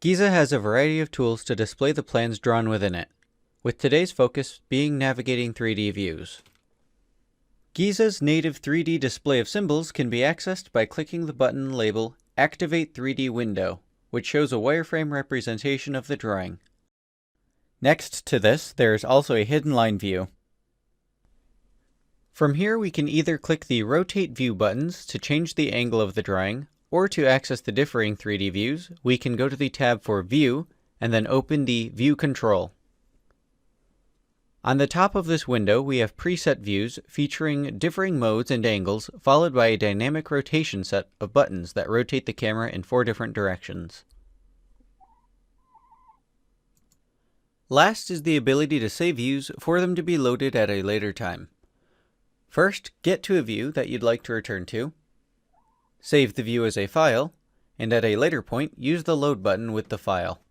Giza has a variety of tools to display the plans drawn within it, with today's focus being navigating 3D views. Giza's native 3D display of symbols can be accessed by clicking the button labeled Activate 3D Window, which shows a wireframe representation of the drawing. Next to this, there is also a hidden line view. From here, we can either click the Rotate View buttons to change the angle of the drawing, or to access the differing 3D views, we can go to the tab for View and then open the View Control. On the top of this window, we have preset views featuring differing modes and angles, followed by a dynamic rotation set of buttons that rotate the camera in 4 different directions. Last is the ability to save views for them to be loaded at a later time. First, get to a view that you'd like to return to, save the view as a file, and at a later point, use the load button with the file.